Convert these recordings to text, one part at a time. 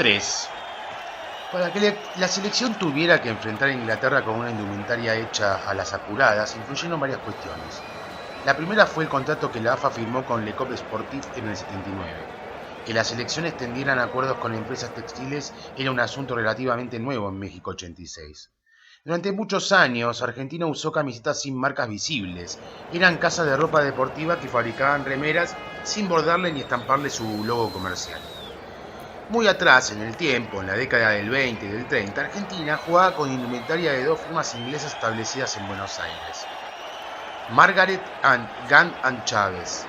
3. Para que la selección tuviera que enfrentar a Inglaterra con una indumentaria hecha a las apuradas, influyeron varias cuestiones. La primera fue el contrato que la AFA firmó con Le Coq Sportif en el 79. Que las selecciones tendieran acuerdos con empresas textiles era un asunto relativamente nuevo en México 86. Durante muchos años, Argentina usó camisetas sin marcas visibles. Eran casas de ropa deportiva que fabricaban remeras sin bordarle ni estamparle su logo comercial. Muy atrás en el tiempo, en la década del 20 y del 30, Argentina jugaba con indumentaria de dos firmas inglesas establecidas en Buenos Aires: Margaret and Gant and Chávez.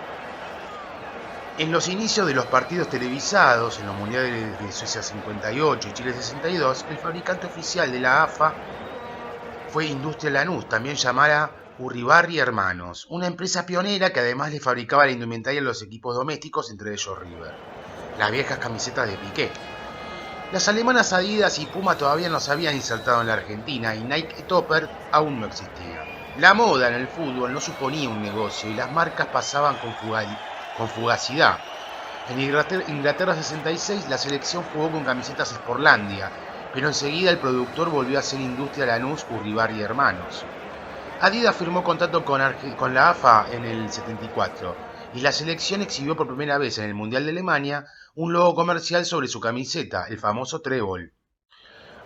En los inicios de los partidos televisados, en los mundiales de Suecia 58 y Chile 62, el fabricante oficial de la AFA fue Industria Lanús, también llamada Urribarri Hermanos, una empresa pionera que además le fabricaba la indumentaria a los equipos domésticos, entre ellos River, las viejas camisetas de Piqué. Las alemanas Adidas y Puma todavía no se habían insertado en la Argentina y Nike y Topper aún no existían. La moda en el fútbol no suponía un negocio y las marcas pasaban con fugacidad. En Inglaterra 66 la selección jugó con camisetas Sportlandia, pero enseguida el productor volvió a ser Industria Lanús Urribarri Hermanos. Adidas firmó contrato con la AFA en el 74 y la selección exhibió por primera vez en el Mundial de Alemania un logo comercial sobre su camiseta, el famoso trébol.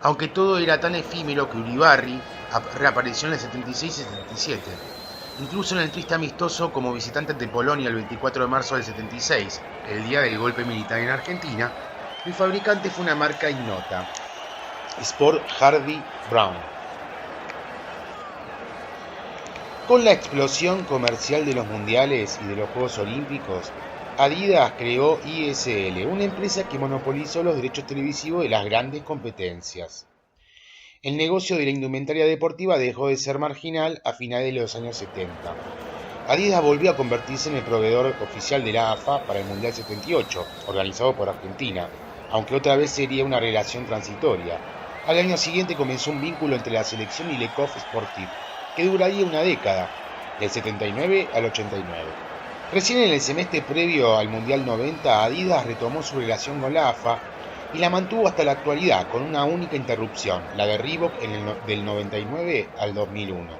Aunque todo era tan efímero que Uribarri reapareció en el 76 y 77. Incluso en el triste amistoso como visitante ante Polonia el 24 de marzo del 76, el día del golpe militar en Argentina, el fabricante fue una marca ignota, Sport Hardy Brown. Con la explosión comercial de los mundiales y de los Juegos Olímpicos, Adidas creó ISL, una empresa que monopolizó los derechos televisivos de las grandes competencias. El negocio de la indumentaria deportiva dejó de ser marginal a finales de los años 70. Adidas volvió a convertirse en el proveedor oficial de la AFA para el Mundial 78, organizado por Argentina, aunque otra vez sería una relación transitoria. Al año siguiente comenzó un vínculo entre la selección y Le Coq Sportif, que duraría una década, del 79 al 89. Recién en el semestre previo al Mundial 90, Adidas retomó su relación con la AFA y la mantuvo hasta la actualidad, con una única interrupción, la de Reebok del 99 al 2001.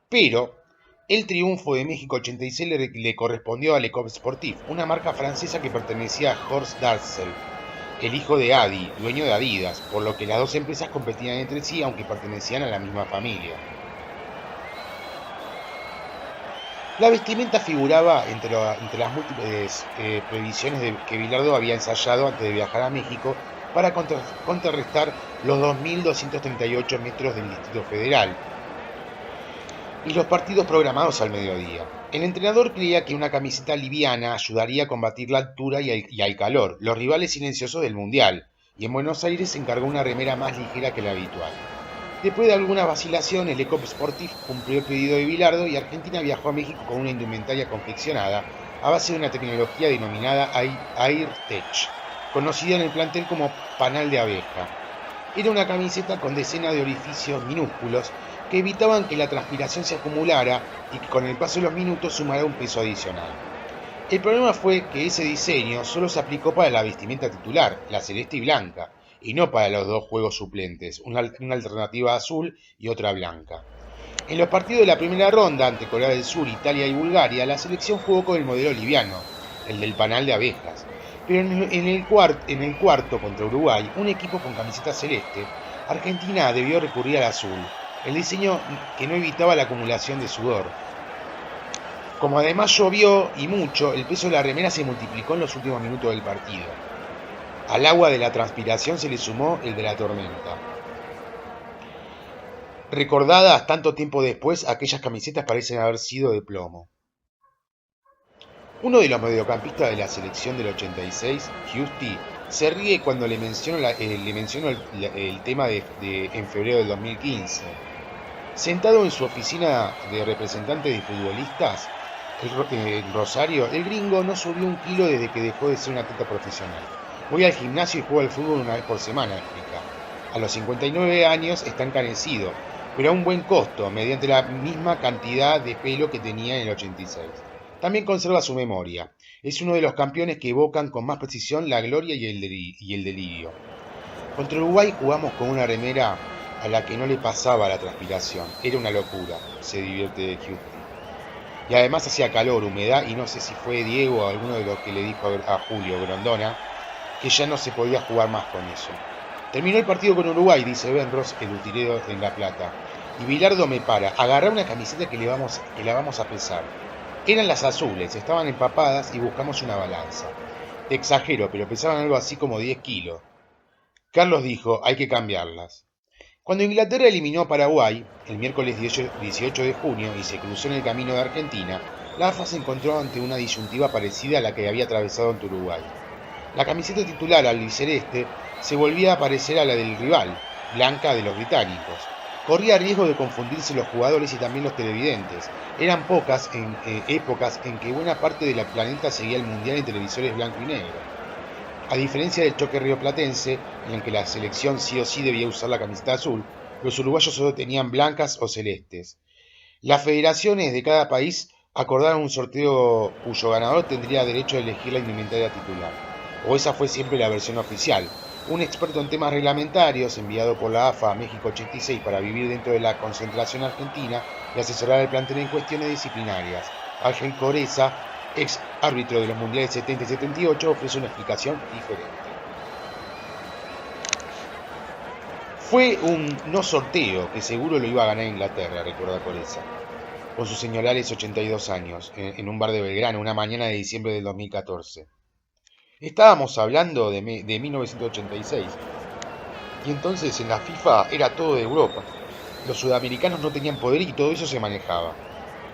Pero el triunfo de México 86 le correspondió a Le Coq Sportif, una marca francesa que pertenecía a Horst Dassel, el hijo de Adi, dueño de Adidas, por lo que las dos empresas competían entre sí aunque pertenecían a la misma familia. La vestimenta figuraba entre las múltiples previsiones que Bilardo había ensayado antes de viajar a México para contrarrestar los 2.238 metros del Distrito Federal y los partidos programados al mediodía. El entrenador creía que una camiseta liviana ayudaría a combatir la altura y al calor, los rivales silenciosos del Mundial, y en Buenos Aires se encargó una remera más ligera que la habitual. Después de algunas vacilaciones, Le Coq Sportif cumplió el pedido de Bilardo y Argentina viajó a México con una indumentaria confeccionada a base de una tecnología denominada AirTech, conocida en el plantel como panal de abeja. Era una camiseta con decenas de orificios minúsculos que evitaban que la transpiración se acumulara y que con el paso de los minutos sumara un peso adicional. El problema fue que ese diseño solo se aplicó para la vestimenta titular, la celeste y blanca, y no para los dos juegos suplentes, una alternativa azul y otra blanca. En los partidos de la primera ronda ante Corea del Sur, Italia y Bulgaria, la selección jugó con el modelo liviano, el del panal de abejas. Pero en el cuarto contra Uruguay, un equipo con camiseta celeste, Argentina debió recurrir al azul, el diseño que no evitaba la acumulación de sudor. Como además llovió y mucho, el peso de la remera se multiplicó en los últimos minutos del partido. Al agua de la transpiración se le sumó el de la tormenta. Recordadas tanto tiempo después, aquellas camisetas parecen haber sido de plomo. Uno de los mediocampistas de la selección del 86, Giusti, se ríe cuando le menciono el tema en febrero del 2015. Sentado en su oficina de representante de futbolistas, en Rosario, el gringo no subió un kilo desde que dejó de ser un atleta profesional. Voy al gimnasio y juego al fútbol una vez por semana, explica. A los 59 años está encanecido, pero a un buen costo, mediante la misma cantidad de pelo que tenía en el 86. También conserva su memoria. Es uno de los campeones que evocan con más precisión la gloria y el delirio. Contra Uruguay jugamos con una remera a la que no le pasaba la transpiración. Era una locura, se divierte Houston. Y además hacía calor, humedad, y no sé si fue Diego o alguno de los que le dijo a Julio Grondona que ya no se podía jugar más con eso. Terminó el partido con Uruguay, dice Benros, el utilero en La Plata. Y Bilardo me para, agarrá una camiseta que la vamos a pesar. Eran las azules, estaban empapadas y buscamos una balanza. Te exagero, pero pesaban algo así como 10 kilos. Carlos dijo, hay que cambiarlas. Cuando Inglaterra eliminó a Paraguay, el miércoles 18 de junio, y se cruzó en el camino de Argentina, la AFA se encontró ante una disyuntiva parecida a la que había atravesado ante Uruguay. La camiseta titular albiceleste se volvía a parecer a la del rival, blanca de los británicos. Corría riesgo de confundirse los jugadores y también los televidentes. Eran pocas épocas en que buena parte del planeta seguía el Mundial en televisores blanco y negro. A diferencia del choque rioplatense, en el que la selección sí o sí debía usar la camiseta azul, los uruguayos solo tenían blancas o celestes. Las federaciones de cada país acordaron un sorteo cuyo ganador tendría derecho a elegir la indumentaria titular. O esa fue siempre la versión oficial. Un experto en temas reglamentarios, enviado por la AFA a México 86 para vivir dentro de la concentración argentina y asesorar al plantel en cuestiones disciplinarias, Ángel Coreza, ex árbitro de los mundiales 70 y 78, ofrece una explicación diferente. Fue un no sorteo que seguro lo iba a ganar Inglaterra, recuerda Coreza, con sus señalares 82 años, en un bar de Belgrano, una mañana de diciembre del 2014. Estábamos hablando de 1986, y entonces en la FIFA era todo de Europa. Los sudamericanos no tenían poder y todo eso se manejaba.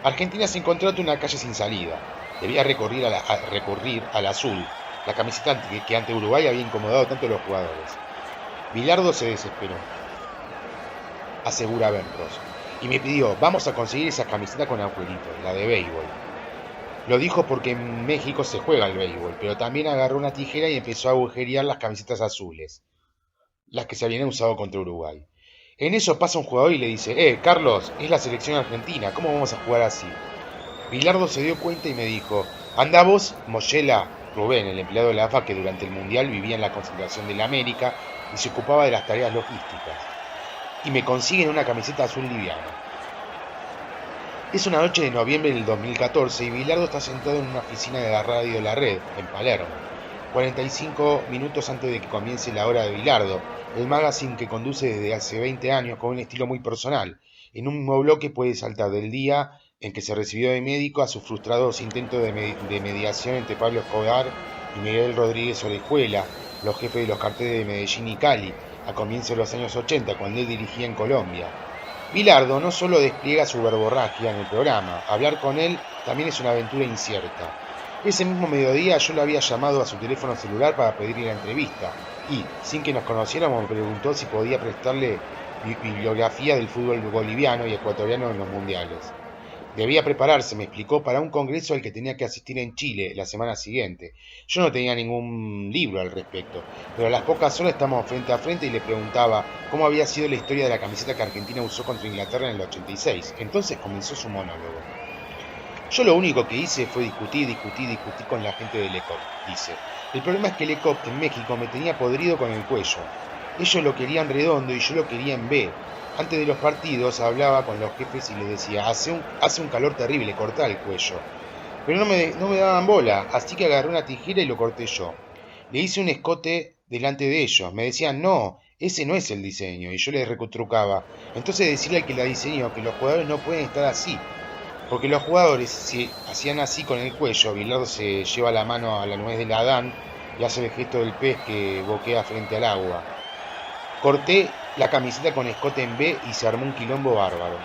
Argentina se encontró ante una calle sin salida. Debía recurrir al azul, la camiseta que ante Uruguay había incomodado tanto a los jugadores. Bilardo se desesperó, asegura Benros, y me pidió, vamos a conseguir esa camiseta con agujerito, la de béisbol. Lo dijo porque en México se juega el béisbol, pero también agarró una tijera y empezó a agujerear las camisetas azules, las que se habían usado contra Uruguay. En eso pasa un jugador y le dice, Carlos, es la selección argentina, ¿cómo vamos a jugar así? Bilardo se dio cuenta y me dijo, anda vos, Moyela, Rubén, el empleado de la AFA que durante el Mundial vivía en la concentración de la América y se ocupaba de las tareas logísticas, y me consiguen una camiseta azul liviana. Es una noche de noviembre del 2014 y Bilardo está sentado en una oficina de la radio La Red, en Palermo, 45 minutos antes de que comience La Hora de Bilardo, el magazine que conduce desde hace 20 años con un estilo muy personal. En un mismo bloque puede saltar del día en que se recibió de médico a sus frustrados intentos de mediación entre Pablo Escobar y Miguel Rodríguez Orejuela, los jefes de los carteles de Medellín y Cali, a comienzos de los años 80, cuando él dirigía en Colombia. Bilardo no solo despliega su verborragia en el programa, hablar con él también es una aventura incierta. Ese mismo mediodía yo lo había llamado a su teléfono celular para pedirle la entrevista y, sin que nos conociéramos, me preguntó si podía prestarle bibliografía del fútbol boliviano y ecuatoriano en los mundiales. Debía prepararse, me explicó, para un congreso al que tenía que asistir en Chile la semana siguiente. Yo no tenía ningún libro al respecto, pero a las pocas horas estábamos frente a frente y le preguntaba cómo había sido la historia de la camiseta que Argentina usó contra Inglaterra en el 86. Entonces comenzó su monólogo. Yo lo único que hice fue discutir con la gente de LECOP, dice. El problema es que LECOP en México me tenía podrido con el cuello. Ellos lo querían redondo y yo lo quería en B. Antes de los partidos hablaba con los jefes y les decía, hace un calor terrible, cortá el cuello. Pero no me daban bola, así que agarré una tijera y lo corté yo. Le hice un escote delante de ellos. Me decían, no, ese no es el diseño. Y yo les retrucaba. Entonces decirle al que la diseñó que los jugadores no pueden estar así. Porque los jugadores, si hacían así con el cuello, Bilardo se lleva la mano a la nuez del Adán y hace el gesto del pez que boquea frente al agua. Corté la camiseta con escote en B y se armó un quilombo bárbaro.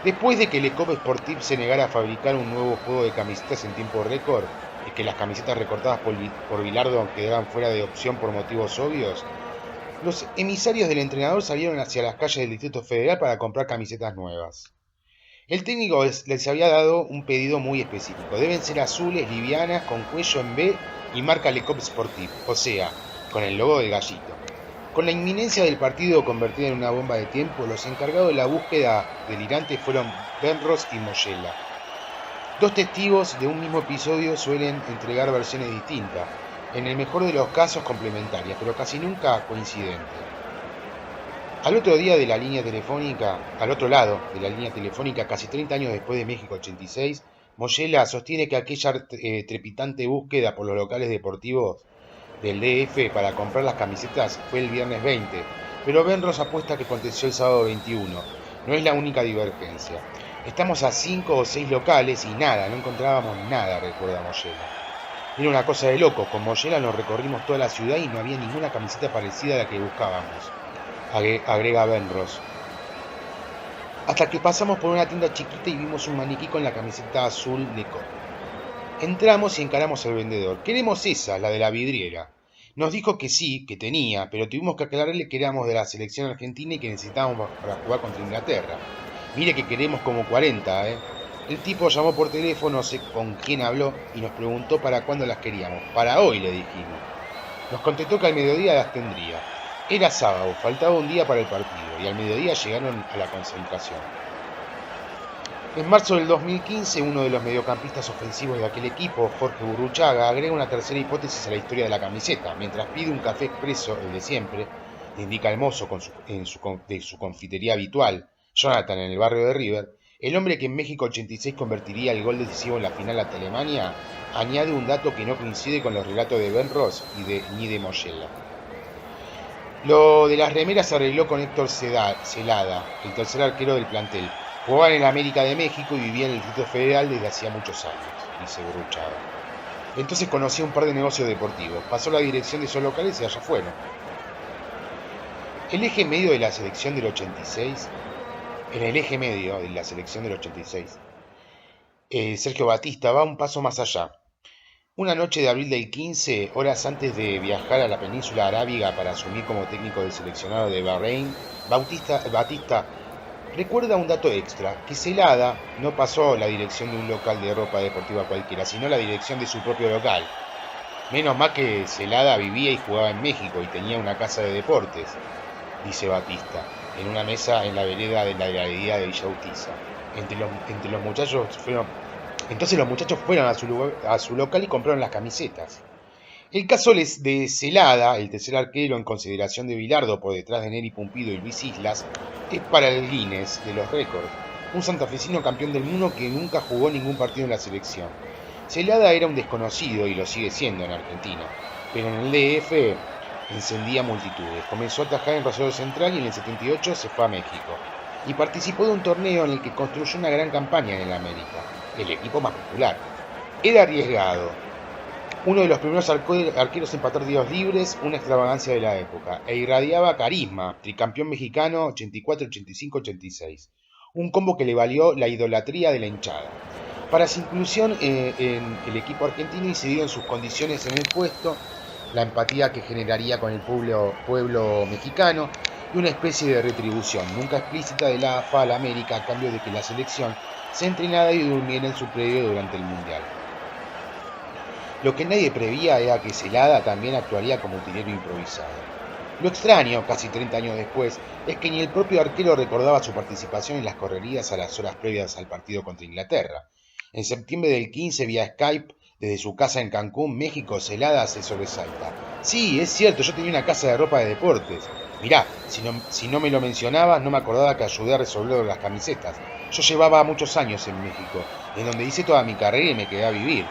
Después de que LECOP Sportif se negara a fabricar un nuevo juego de camisetas en tiempo récord, y que las camisetas recortadas por Bilardo quedaran fuera de opción por motivos obvios, los emisarios del entrenador salieron hacia las calles del Distrito Federal para comprar camisetas nuevas. El técnico les había dado un pedido muy específico. Deben ser azules, livianas, con cuello en B y marca LECOP Sportif, o sea, con el logo del gallito. Con la inminencia del partido convertida en una bomba de tiempo, los encargados de la búsqueda delirante fueron Benros y Moyela. Dos testigos de un mismo episodio suelen entregar versiones distintas, en el mejor de los casos complementarias, pero casi nunca coincidentes. Al otro lado de la línea telefónica, casi 30 años después de México 86, Moyela sostiene que aquella trepidante búsqueda por los locales deportivos del DF para comprar las camisetas fue el viernes 20, pero Benros apuesta que aconteció el sábado 21. No es la única divergencia. Estamos a 5 o 6 locales y nada, no encontrábamos nada, recuerda Moyela. Era una cosa de loco, con Moyela nos recorrimos toda la ciudad y no había ninguna camiseta parecida a la que buscábamos, agrega Benros. Hasta que pasamos por una tienda chiquita y vimos un maniquí con la camiseta azul de Copa. Entramos y encaramos al vendedor. Queremos esa, la de la vidriera. Nos dijo que sí, que tenía, pero tuvimos que aclararle que éramos de la selección argentina y que necesitábamos para jugar contra Inglaterra. Mire que queremos como 40, ¿eh? El tipo llamó por teléfono, no sé con quién habló, y nos preguntó para cuándo las queríamos. Para hoy, le dijimos. Nos contestó que al mediodía las tendría. Era sábado, faltaba un día para el partido, y al mediodía llegaron a la concentración. En marzo del 2015, uno de los mediocampistas ofensivos de aquel equipo, Jorge Burruchaga, agrega una tercera hipótesis a la historia de la camiseta. Mientras pide un café expreso, el de siempre, le indica el mozo de su confitería habitual, Jonathan, en el barrio de River, el hombre que en México 86 convertiría el gol decisivo en la final ante Alemania, añade un dato que no coincide con los relatos de Benros ni de Moyela. Lo de las remeras se arregló con Héctor Celada, el tercer arquero del plantel. Jugaba en el América de México y vivía en el Distrito Federal desde hacía muchos años, dice Burruchaga. Entonces conocía un par de negocios deportivos, pasó la dirección de esos locales y allá fueron. En el eje medio de la selección del 86, Sergio Batista va un paso más allá. Una noche de abril del 15, horas antes de viajar a la península arábiga para asumir como técnico del seleccionado de Bahrein, Batista recuerda un dato extra, que Celada no pasó la dirección de un local de ropa deportiva cualquiera, sino la dirección de su propio local. Menos mal que Celada vivía y jugaba en México y tenía una casa de deportes, dice Batista, en una mesa en la vereda de la galería de Villa Urquiza. Entonces los muchachos fueron a su local y compraron las camisetas. El caso de Celada, el tercer arquero en consideración de Bilardo por detrás de Neri Pumpido y Luis Islas, es para el Guinness de los récords. Un santafesino campeón del mundo que nunca jugó ningún partido en la selección. Celada era un desconocido y lo sigue siendo en Argentina, pero en el DF encendía multitudes. Comenzó a atajar en Rosario Central y en el 78 se fue a México. Y participó de un torneo en el que construyó una gran campaña en el América, el equipo más popular. Era arriesgado. Uno de los primeros arqueros en patar tiros libres, una extravagancia de la época, e irradiaba carisma, tricampeón mexicano 84, 85, 86. Un combo que le valió la idolatría de la hinchada. Para su inclusión en el equipo argentino incidió en sus condiciones en el puesto, la empatía que generaría con el pueblo mexicano y una especie de retribución, nunca explícita, de la AFA a la América a cambio de que la selección se entrenara y durmiera en su predio durante el Mundial. Lo que nadie prevía era que Celada también actuaría como utilero improvisado. Lo extraño, casi 30 años después, es que ni el propio arquero recordaba su participación en las correrías a las horas previas al partido contra Inglaterra. En septiembre del 15, vía Skype, desde su casa en Cancún, México, Celada se sobresalta. Sí, es cierto, yo tenía una casa de ropa de deportes. Mirá, si no me lo mencionabas, no me acordaba que ayudé a resolver las camisetas. Yo llevaba muchos años en México, en donde hice toda mi carrera y me quedé a vivir.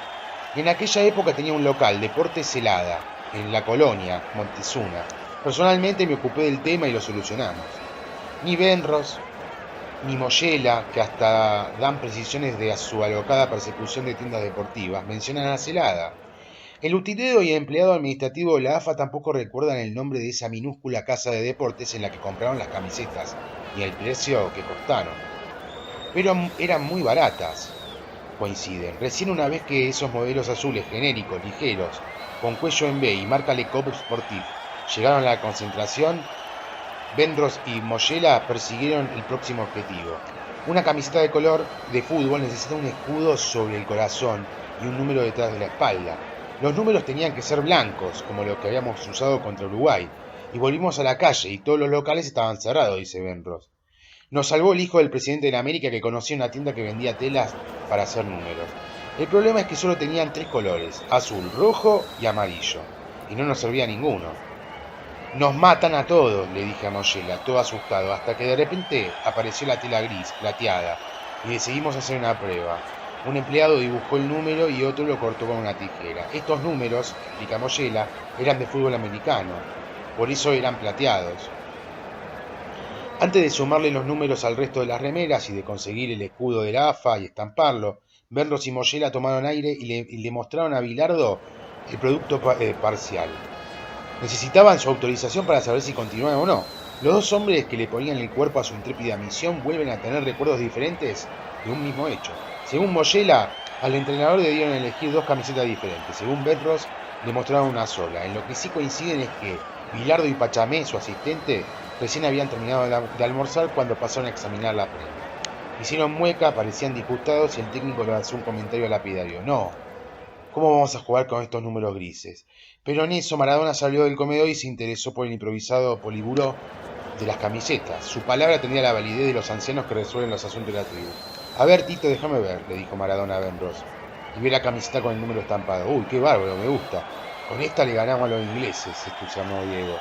En aquella época tenía un local, Deportes Celada, en la colonia, Montezuma. Personalmente me ocupé del tema y lo solucionamos. Ni Benros, ni Moyela, que hasta dan precisiones de su alocada persecución de tiendas deportivas, mencionan a Celada. El utilero y empleado administrativo de la AFA tampoco recuerdan el nombre de esa minúscula casa de deportes en la que compraron las camisetas, ni el precio que costaron. Pero eran muy baratas. Coinciden. Recién una vez que esos modelos azules genéricos, ligeros, con cuello en B y marca Le Coq Sportif llegaron a la concentración, Benros y Moyela persiguieron el próximo objetivo. Una camiseta de color de fútbol necesita un escudo sobre el corazón y un número detrás de la espalda. Los números tenían que ser blancos, como los que habíamos usado contra Uruguay, y volvimos a la calle y todos los locales estaban cerrados, dice Benros. Nos salvó el hijo del presidente de la América que conocía una tienda que vendía telas para hacer números. El problema es que solo tenían 3 colores, azul, rojo y amarillo, y no nos servía ninguno. Nos matan a todos, le dije a Moyela, todo asustado, hasta que de repente apareció la tela gris, plateada, y decidimos hacer una prueba. Un empleado dibujó el número y otro lo cortó con una tijera. Estos números, explica Moyela, eran de fútbol americano, por eso eran plateados. Antes de sumarle los números al resto de las remeras y de conseguir el escudo de la AFA y estamparlo, Benros y Moyela tomaron aire y le mostraron a Bilardo el producto parcial. Necesitaban su autorización para saber si continuaban o no. Los dos hombres que le ponían el cuerpo a su intrépida misión vuelven a tener recuerdos diferentes de un mismo hecho. Según Moyela, al entrenador le dieron a elegir 2 camisetas diferentes. Según Benros, le mostraron una sola. En lo que sí coinciden es que Bilardo y Pachamé, su asistente, recién habían terminado de almorzar cuando pasaron a examinar la prenda. Hicieron mueca, parecían disgustados y el técnico le lanzó un comentario lapidario. No, ¿cómo vamos a jugar con estos números grises? Pero en eso Maradona salió del comedor y se interesó por el improvisado poliburó de las camisetas. Su palabra tenía la validez de los ancianos que resuelven los asuntos de la tribu. A ver, Tito, déjame ver, le dijo Maradona a Benros. Y ve la camiseta con el número estampado. Uy, qué bárbaro, me gusta. Con esta le ganamos a los ingleses, se entusiasmó Diego.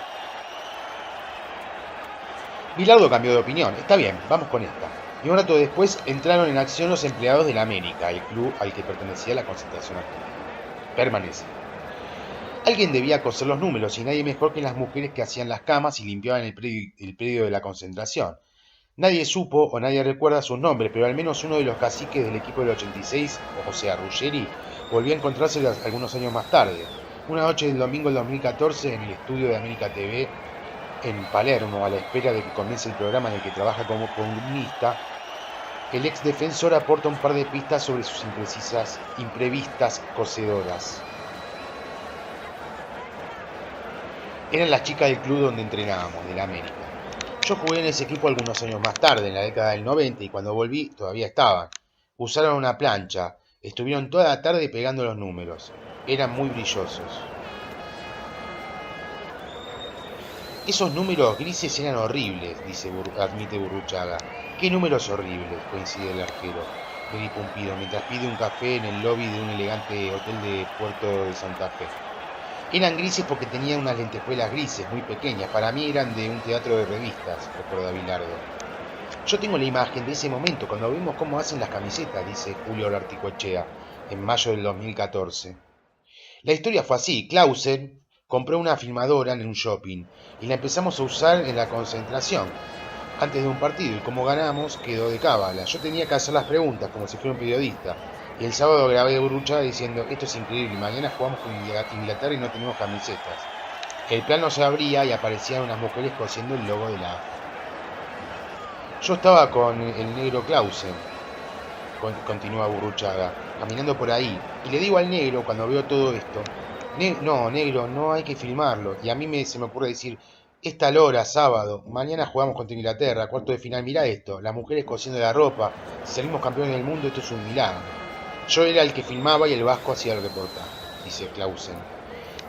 Bilardo cambió de opinión. Está bien, vamos con esta. Y un rato después entraron en acción los empleados de la América, el club al que pertenecía la concentración argentina. Permanece. Alguien debía coser los números y nadie mejor que las mujeres que hacían las camas y limpiaban el predio de la concentración. Nadie supo o nadie recuerda sus nombres, pero al menos uno de los caciques del equipo del 86, o sea, Ruggeri, volvió a encontrarse algunos años más tarde. Una noche del domingo del 2014, en el estudio de América TV, en Palermo, a la espera de que comience el programa en el que trabaja como columnista, el ex defensor aporta un par de pistas sobre sus imprevistas cosedoras. Eran las chicas del club donde entrenábamos, del América. Yo jugué en ese equipo algunos años más tarde, en la década del 90, y cuando volví todavía estaban. Usaron una plancha, estuvieron toda la tarde pegando los números. Eran muy brillosos. Esos números grises eran horribles, admite Burruchaga. ¿Qué números horribles?, coincide el arquero, Pumpido, mientras pide un café en el lobby de un elegante hotel de Puerto de Santa Fe. Eran grises porque tenían unas lentejuelas grises, muy pequeñas. Para mí eran de un teatro de revistas, recuerda Bilardo. Yo tengo la imagen de ese momento, cuando vimos cómo hacen las camisetas, dice Julio Larticoechea, en mayo del 2014. La historia fue así. Clausen compró una filmadora en un shopping y la empezamos a usar en la concentración antes de un partido, y como ganamos quedó de cábala. Yo tenía que hacer las preguntas como si fuera un periodista, y el sábado grabé de Burruchaga diciendo: esto es increíble, mañana jugamos con Inglaterra y no tenemos camisetas. El plano se abría y aparecían unas mujeres cosiendo el logo de la AFA. Yo estaba con el negro Clausen, continúa Burruchaga, caminando por ahí, y le digo al negro cuando veo todo esto: no, negro, no hay que filmarlo. Y a mí se me ocurre decir: es tal hora, sábado, mañana jugamos contra Inglaterra, cuarto de final, mirá esto, las mujeres cosiendo la ropa, si salimos campeones del mundo esto es un milagro. Yo era el que filmaba y el vasco hacía el reportaje, dice Clausen.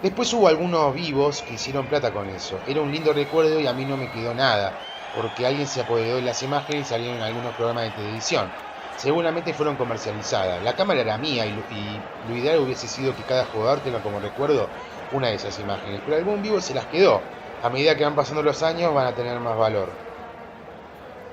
Después hubo algunos vivos que hicieron plata con eso. Era un lindo recuerdo y a mí no me quedó nada, porque alguien se apoderó de las imágenes y salieron en algunos programas de televisión. Seguramente fueron comercializadas. La cámara era mía y lo ideal hubiese sido que cada jugador tenga como recuerdo una de esas imágenes, pero algún vivo se las quedó. A medida que van pasando los años van a tener más valor.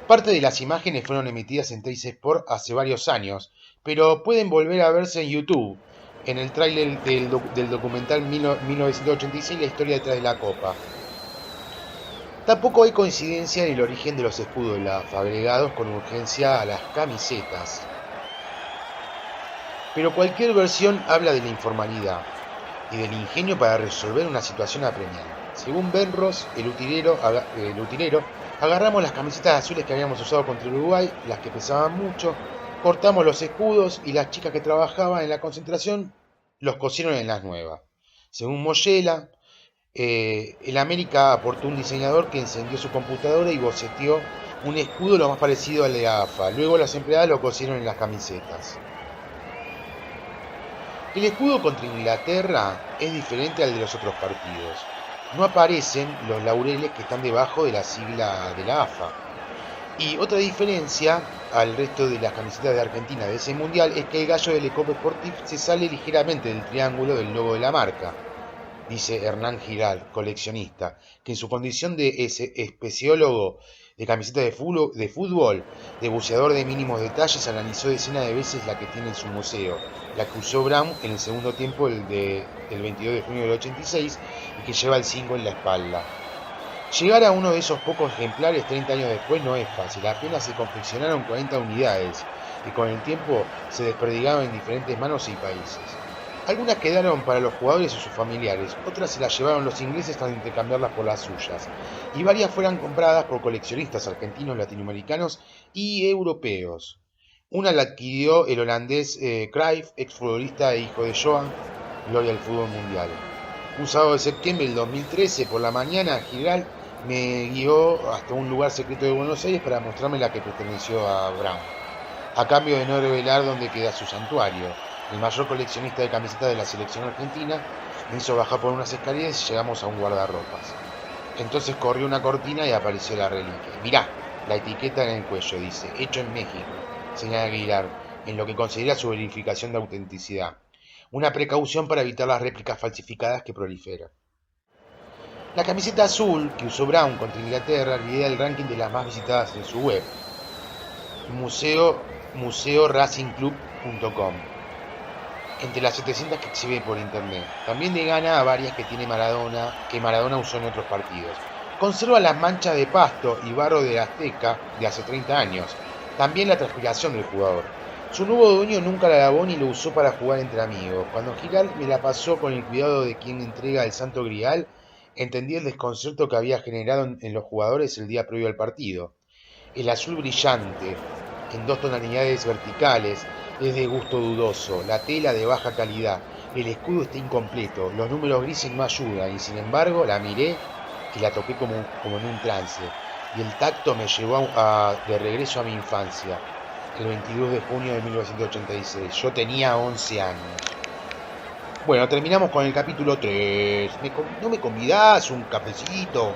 Parte de las imágenes fueron emitidas en Teis Sport hace varios años, pero pueden volver a verse en YouTube, en el tráiler del documental 1986, La historia detrás de la Copa. Tampoco hay coincidencia en el origen de los escudos de la AFA, agregados con urgencia a las camisetas. Pero cualquier versión habla de la informalidad y del ingenio para resolver una situación apremiante. Según Benros, el utilero, agarramos las camisetas azules que habíamos usado contra Uruguay, las que pesaban mucho, cortamos los escudos y las chicas que trabajaban en la concentración los cosieron en las nuevas. Según Moyela, el América aportó un diseñador que encendió su computadora y boceteó un escudo lo más parecido al de AFA. Luego las empleadas lo cosieron en las camisetas. El escudo contra Inglaterra es diferente al de los otros partidos. No aparecen los laureles que están debajo de la sigla de la AFA. Y otra diferencia al resto de las camisetas de Argentina de ese mundial es que el gallo de Le Coq Sportif se sale ligeramente del triángulo del logo de la marca, dice Hernán Giral, coleccionista, que en su condición de especiólogo de camisetas de fútbol, de buceador de mínimos detalles, analizó decenas de veces la que tiene en su museo, la que usó Brown en el segundo tiempo del 22 de junio del 86 y que lleva el 5 en la espalda. Llegar a uno de esos pocos ejemplares 30 años después no es fácil, apenas se confeccionaron 40 unidades y con el tiempo se desperdigaron en diferentes manos y países. Algunas quedaron para los jugadores o sus familiares, otras se las llevaron los ingleses para intercambiarlas por las suyas, y varias fueron compradas por coleccionistas argentinos, latinoamericanos y europeos. Una la adquirió el holandés Cruyff, exfutbolista e hijo de Johan, gloria del fútbol mundial. Un sábado de septiembre del 2013, por la mañana, Giral me guió hasta un lugar secreto de Buenos Aires para mostrarme la que perteneció a Brown, a cambio de no revelar dónde queda su santuario. El mayor coleccionista de camisetas de la selección argentina me hizo bajar por unas escaleras y llegamos a un guardarropas. Entonces corrió una cortina y apareció la reliquia. Mirá, la etiqueta en el cuello dice, hecho en México, señala Aguilar, en lo que considera su verificación de autenticidad. Una precaución para evitar las réplicas falsificadas que proliferan. La camiseta azul que usó Brown contra Inglaterra lidera el ranking de las más visitadas en su web, museoracingclub.com, entre las 700 que exhibe por internet. También le gana a varias que tiene que Maradona usó en otros partidos. Conserva las manchas de pasto y barro de la Azteca de hace 30 años. También la transpiración del jugador. Su nuevo dueño nunca la lavó ni lo usó para jugar entre amigos. Cuando Giral me la pasó con el cuidado de quien entrega el Santo Grial, entendí el desconcierto que había generado en los jugadores el día previo al partido. El azul brillante, en dos tonalidades verticales, es de gusto dudoso, la tela de baja calidad, el escudo está incompleto, los números grises no ayudan y sin embargo la miré y la toqué como en un trance y el tacto me llevó de regreso a mi infancia, el 22 de junio de 1986. Yo tenía 11 años. Bueno, terminamos con el capítulo 3. ¿No me convidás un cafecito?